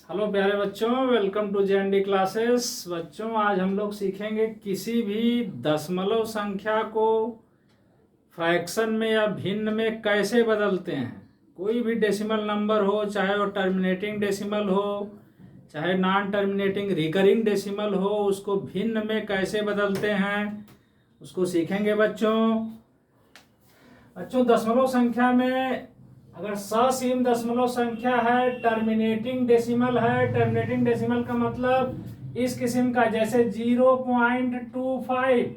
Hello प्यारे बच्चों, welcome to JND classes. बच्चों, आज हम लोग सीखेंगे किसी भी दशमलव संख्या को फ्रैक्शन में या भिन्न में कैसे बदलते हैं। कोई भी डेसिमल नंबर हो, चाहे वो टर्मिनेटिंग डेसिमल हो, चाहे नॉन टर्मिनेटिंग रिकरिंग डेसिमल हो, उसको भिन्न में कैसे बदलते हैं उसको सीखेंगे बच्चों। दशमलव संख्या में अगर ससीम दशमलव संख्या है, टर्मिनेटिंग डेसिमल है, टर्मिनेटिंग डेसिमल का मतलब इस किस्म का, जैसे 0.25,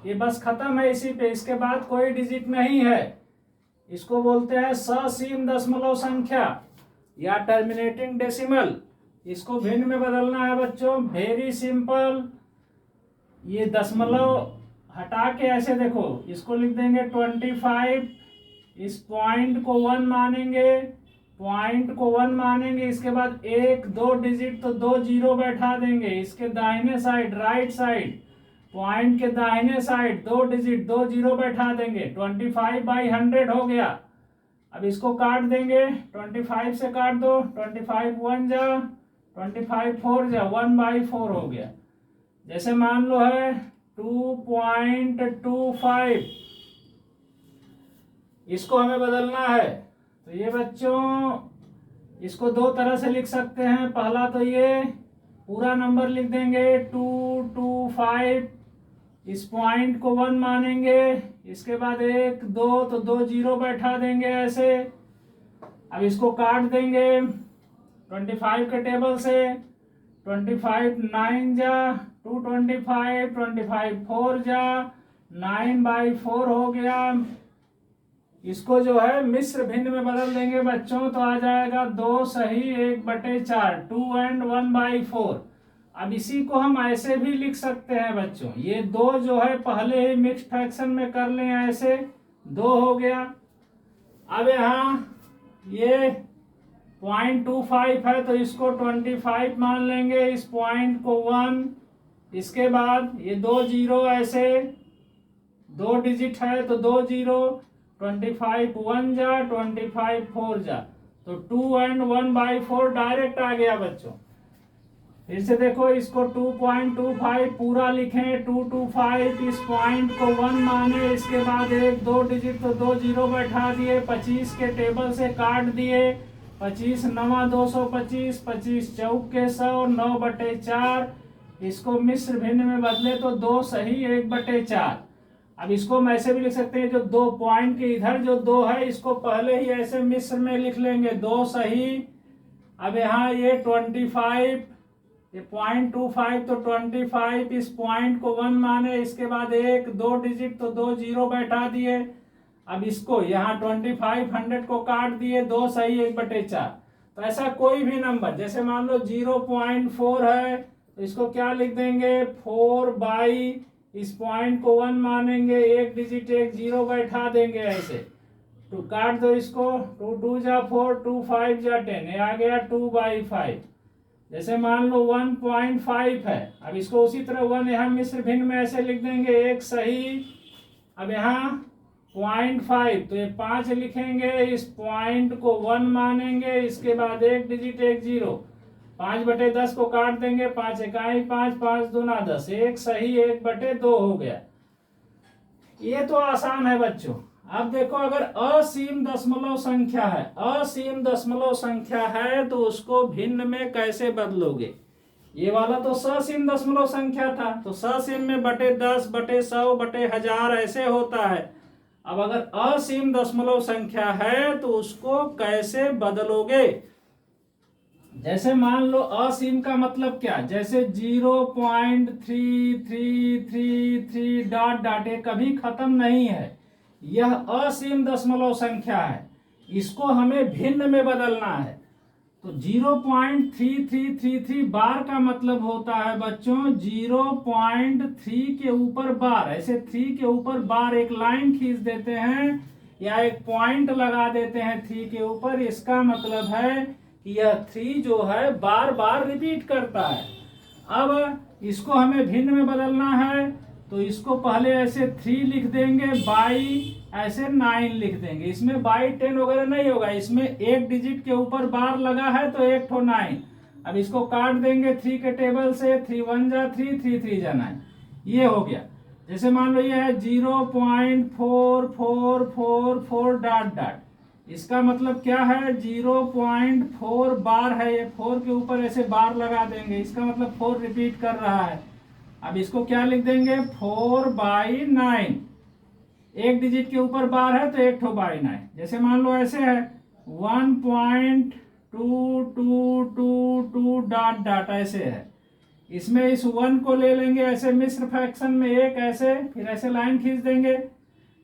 ये बस खत्म है इसी पे, इसके बाद कोई डिजिट नहीं है, इसको बोलते हैं ससीम दशमलव संख्या या टर्मिनेटिंग डेसिमल। इसको भिन्न में बदलना है बच्चों, वेरी सिंपल। ये दशमलव हटा के ऐसे देखो, इसको लिख देंगे 25, इस पॉइंट को 1 मानेंगे, पॉइंट को 1 मानेंगे, इसके बाद एक दो डिजिट तो 2 जीरो बैठा देंगे, इसके दाहिने साइड राइट साइड पॉइंट के दाहिने साइड 2 डिजिट 2 जीरो बैठा देंगे, 25/100 हो गया। अब इसको काट देंगे, 25 से काट दो, 25 1 जा, 25 4 जा, 1/4 हो गया। जैसे मान लो है 2.25, इसको हमें बदलना है, तो ये बच्चों इसको दो तरह से लिख सकते हैं। पहला तो ये पूरा नंबर लिख देंगे 225, इस पॉइंट को 1 मानेंगे, इसके बाद एक दो तो 2 जीरो बैठा देंगे ऐसे। अब इसको काट देंगे 25 के टेबल से, 25 9 जा, 225, 25 4 जा, 9/4 हो गया। इसको जो है मिश्र भिन्न में बदल देंगे बच्चों, तो आ जाएगा 2 सही 1/4, 2 and 1/4। अब इसी को हम ऐसे भी लिख सकते हैं बच्चों, ये 2 जो है पहले ही मिक्स फ्रैक्शन में कर लें, ऐसे 2 हो गया। अब यहाँ ये 0.25 है तो इसको 25 मान लेंगे, इस पॉइंट को 1, इसके बाद ये 2 जीरो, ऐसे 2 डिजिट है तो 2 जीरो, 25 1 जा, 25 4 जा, तो 2 and 1/4 डायरेक्ट आ गया बच्चों। फिर से देखो, इसको 2.25 पूरा लिखें, 225, इस पॉइंट को 1 माने, इसके बाद एक दो डिजिट तो 2 जीरो बैठा दिए, 25 के टेबल से काट दिए, 25 9 225, 25 चौक के 100, 9/4। इसको मिश्र भिन्न में बदले तो 2 सही 1/4। अब इसको हम ऐसे भी लिख सकते हैं, जो 2 पॉइंट के इधर जो 2 है, इसको पहले ही ऐसे मिश्र में लिख लेंगे, 2 सही। अब यहाँ ये 25, ये 0.25 तो 25, इस पॉइंट को 1 माने, इसके बाद एक दो डिजिट तो 2 जीरो बैठा दिए। अब इसको यहाँ 25 100 को काट दिए, 2 सही 1/4। तो ऐसा कोई भी नंबर, जैसे मान लो 0.4 है तो इसको क्या लिख देंगे, 4/, इस पॉइंट को 1 मानेंगे, एक डिजिट एक जीरो बैठा देंगे ऐसे, तो काट दो इसको, 2 2 जा 4, 2 5 जा 10, ये आ गया 2/5। जैसे मान लो 1.5 है, अब इसको उसी तरह 1 यहाँ मिश्र भिन्न में ऐसे लिख देंगे, एक सही। अब यहाँ 0.5 तो ये 5 लिखेंगे, इस पॉइंट को 1 मानेंगे, इसके बाद एक डिजिट एक जीरो, 5/10 को काट देंगे, 5 इकाई 5, 5 दूना 10, एक सही 1/2 हो गया। ये तो आसान है बच्चों। अब देखो, अगर असीम दशमलव संख्या है, असीम दशमलव संख्या है तो उसको भिन्न में कैसे बदलोगे। ये वाला तो ससीम दशमलव संख्या था, तो ससीम में 10, 100, 1000 ऐसे होता है। अब अगर असीम दशमलव संख्या है तो उसको कैसे बदलोगे। जैसे मान लो असीम का मतलब क्या, जैसे 0.3333 डॉट डॉट, ये कभी खत्म नहीं है, यह असीम दशमलव संख्या है, इसको हमें भिन्न में बदलना है। तो 0.3333 बार का मतलब होता है बच्चों 0.3 के ऊपर बार, ऐसे 3 के ऊपर बार एक लाइन खींच देते हैं या एक पॉइंट लगा देते हैं 3 के ऊपर, इसका मतलब है कि यह 3 जो है बार बार रिपीट करता है। अब इसको हमें भिन्न में बदलना है, तो इसको पहले ऐसे 3 लिख देंगे, बाई ऐसे 9 लिख देंगे। इसमें बाई 10 वगैरह नहीं होगा, इसमें एक डिजिट के ऊपर बार लगा है तो एक ठो 9। अब इसको काट देंगे 3 के टेबल से, 3 1 जा 3, 3 3 जा 9, ये हो गया। जैसे मान लो ये है 0.4444 डॉट डॉट, इसका मतलब क्या है 0.4 बार है, ये 4 के ऊपर ऐसे बार लगा देंगे, इसका मतलब 4 रिपीट कर रहा है। अब इसको क्या लिख देंगे 4/9, एक डिजिट के ऊपर बार है तो 1/9। जैसे मान लो ऐसे है 1.2222 डॉट डॉट ऐसे है, इसमें इस 1 को ले लेंगे ऐसे मिश्र फ्रैक्शन में एक ऐसे, फिर ऐसे लाइन खींच देंगे।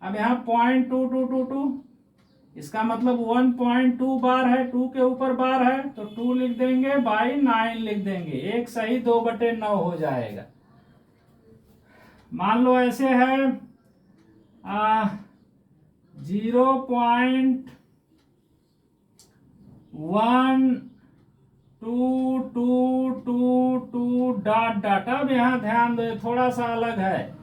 अब यहाँ 0.2222, इसका मतलब 1.2 बार है, 2 के ऊपर बार है तो 2 लिख देंगे बाई 9 लिख देंगे, एक सही 2/9 हो जाएगा। मान लो ऐसे है 0.1222 डॉट डॉट। अब यहाँ ध्यान दो थोड़ा सा अलग है,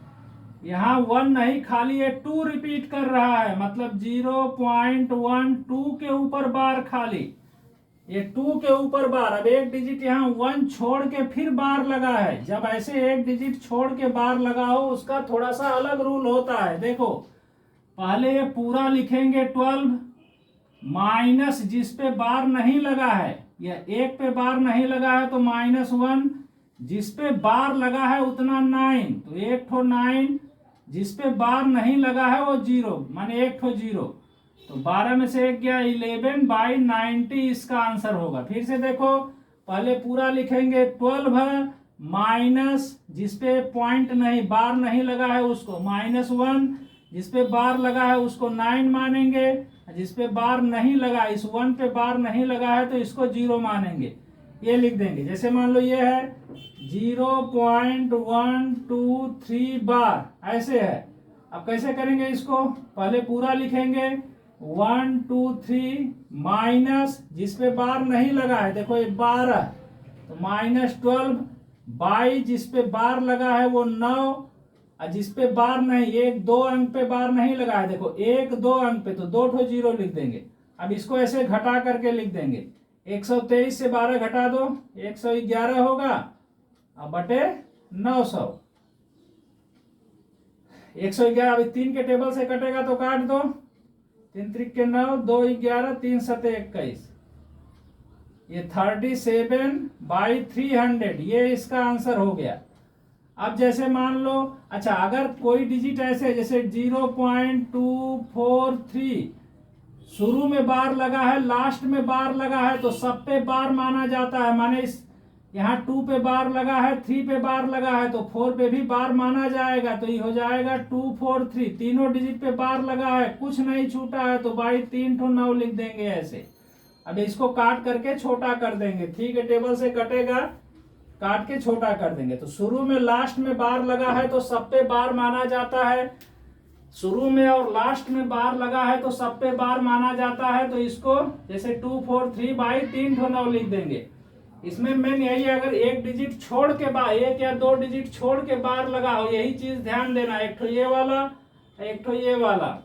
यहाँ 1 नहीं खाली ये 2 रिपीट कर रहा है, मतलब 0.12 के ऊपर बार खाली, ये 2 के ऊपर बार। अब एक डिजिट यहाँ 1 छोड़ के फिर बार लगा है, जब ऐसे एक डिजिट छोड़ के बार लगाओ उसका थोड़ा सा अलग रूल होता है। देखो पहले ये पूरा लिखेंगे 12 माइनस जिस पे बार नहीं लगा है, या एक पे बार नहीं लगा है तो -1, जिस पे बार लगा है उतना 9, तो 1 ठो 9, जिस पे बार नहीं लगा है वो 0, माने 1 ठो 0, तो 12 में से 1 गया 11/90 इसका आंसर होगा। फिर से देखो पहले पूरा लिखेंगे 12 माइनस जिस पे पॉइंट नहीं बार नहीं लगा है उसको -1, जिस पे बार लगा है उसको 9 मानेंगे, जिस पे बार नहीं लगा, इस 1 पे बार नहीं लगा है तो इसको 0 मानेंगे, ये लिख देंगे। जैसे मान लो ये है 0.123 बार ऐसे है। अब कैसे करेंगे इसको, पहले पूरा लिखेंगे 1 2 3 माइनस जिस पे बार नहीं लगा है, देखो ये 12 तो -12 बाई जिस पे बार लगा है वो 9, और जिस पे बार नहीं, 1 2 अंक पे बार नहीं लगा है, देखो 1 2 अंक पे तो 2 ठो 0 लिख देंगे। अब इसको ऐसे घटा करके लिख देंगे, 123 से 12 घटा दो 111 होगा, अब बटे 900, 111। अभी 3 के टेबल से कटेगा तो काट दो, 3 त्रिक के 9, 2 11, 3 सते 21, ये 37/300, ये इसका आंसर हो गया। अब जैसे मान लो अच्छा अगर कोई डिजिट ऐसे जैसे 0.243 शुरू में बार लगा है लास्ट में बार लगा है तो सब पे बार माना जाता है, माने इस यहाँ 2 पे बार लगा है, 3 पे बार लगा है तो 4 पे भी बार माना जाएगा, तो ये हो जाएगा 243, तीनों डिजिट पे बार लगा है, कुछ नहीं छूटा है तो बाई 3 ठो 9 लिख देंगे ऐसे। अब इसको काट करके छोटा कर देंगे, 3 के टेबल से कटेगा, काट के छोटा कर देंगे। तो शुरू में लास्ट में बार लगा है तो सब पे बार माना जाता है, शुरू में और लास्ट में बार लगा है तो सब पे बार माना जाता है, तो इसको जैसे 243 बाई 3 ठो 9 लिख देंगे। इसमें मेन यही है अगर एक डिजिट छोड़ के बार, 1 या 2 डिजिट छोड़ के बार लगा हो, यही चीज ध्यान देना, एक ठो ये वाला एक ठो ये वाला।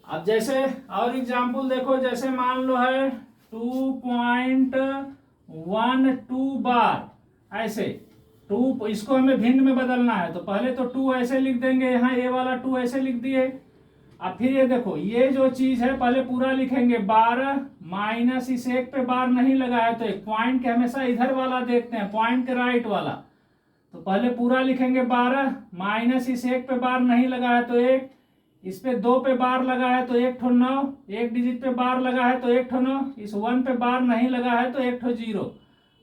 अब जैसे और एग्जांपल देखो, जैसे मान लो है 2.12 बार ऐसे, 2 इसको हमें भिन्न में बदलना है तो पहले तो 2 ऐसे लिख देंगे, यहाँ ये वाला 2 ऐसे लिख दिए। अब फिर ये देखो ये जो चीज है पहले पूरा लिखेंगे 12 माइनस इस 1 पे बार नहीं लगा है तो एक पॉइंट के हमेशा इधर वाला देखते हैं, पॉइंट के राइट वाला, तो पहले पूरा लिखेंगे 12 माइनस इस 1 पे बार नहीं लगा है तो 1, इस पे 2 पे बार लगा है तो 1 ठो 9, एक डिजिट पे बार लगा है तो 1 ठो 9, इस 1 पे बार नहीं लगा है तो 1 ठो 0।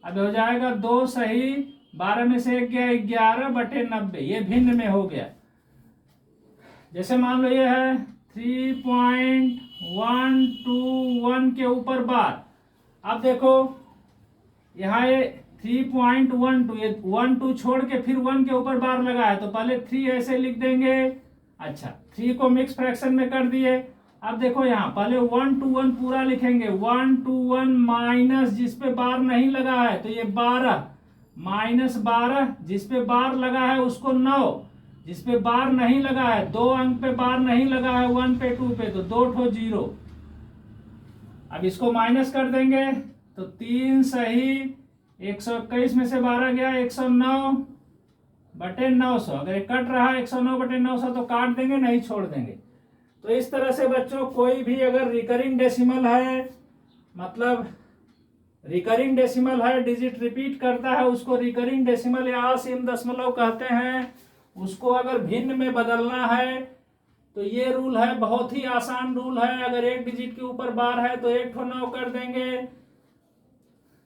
अब हो जाएगा 2 सही, 12 में से 1 गया 11/90, ये भिन्न में हो गया। जैसे मान लो ये है 3.121 के ऊपर बार, अब देखो यहाँ ये 3.12, ये 1 2 छोड़ के फिर 1 के ऊपर बार लगा है तो पहले 3 ऐसे लिख देंगे। अच्छा 3 को मिक्स फ्रैक्शन में कर दिए। अब देखो यहाँ पहले 1 2 1 पूरा लिखेंगे, 1 2 1 माइनस जिस पे बार नहीं लगा है तो ये 12 -12 जिस पे बार लगा है उसको 9, जिस पे बार नहीं लगा है 2 अंक पे बार नहीं लगा है 1 पे 2 पे तो 2 ठो 0। अब इसको माइनस कर देंगे तो 3 सही, 121 में से 12 गया 109/900। अगर कट रहा है 109/900 तो काट देंगे, नहीं छोड़ देंगे। तो इस तरह से बच्चों कोई भी अगर रिकरिंग डेसिमल है, मतलब रिकरिंग डेसिमल है, डिजिट रिपीट करता है, उसको रिकरिंग डेसिमल या असीम दशमलव कहते हैं। उसको अगर भिन्न में बदलना है तो ये रूल है, बहुत ही आसान रूल है। अगर एक डिजिट के ऊपर बार है तो 1 ठो 9 कर देंगे।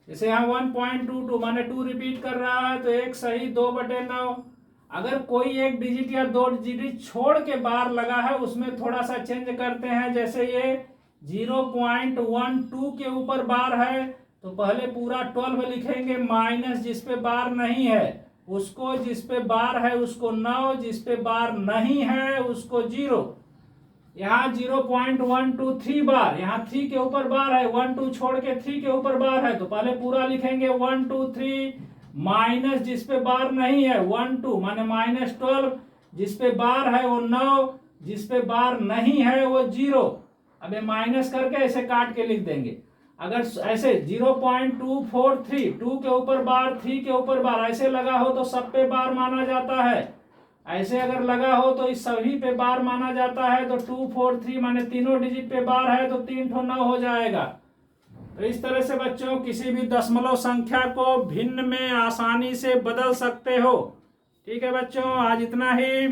जैसे यहाँ 1.22 माने 2 रिपीट कर रहा है तो 1 सही, 2/9। अगर कोई एक डिजिट या 2 डिजिट छोड़ के बार लगा है उसमें थोड़ा सा चेंज करते हैं। जैसे ये 0.12 के ऊपर बार है तो पहले पूरा 12 लिखेंगे, माइनस जिस पे बार नहीं है उसको, जिस पे बार है उसको 9, जिस पे बार नहीं है उसको 0। यहाँ 0.123 बार, यहाँ 3 के ऊपर बार है, 1 2 छोड़ के 3 के ऊपर बार है तो पहले पूरा लिखेंगे 1 2 3, माइनस जिस पे बार नहीं है 1 2 माने -12, जिस पे बार है वो 9, जिस पे बार नहीं है वो 0। अब ये माइनस करके ऐसे काट के लिख देंगे। अगर ऐसे 0.243, 2 के ऊपर बार, 3 के ऊपर बार ऐसे लगा हो तो सब पे बार माना जाता है। ऐसे अगर लगा हो तो इस सभी पे बार माना जाता है। तो 243 माने तीनों डिजिट पे बार है तो 3 ठो 9 हो जाएगा। तो इस तरह से बच्चों किसी भी दशमलव संख्या को भिन्न में आसानी से बदल सकते हो। ठीक है बच्चों, आज इतना ही।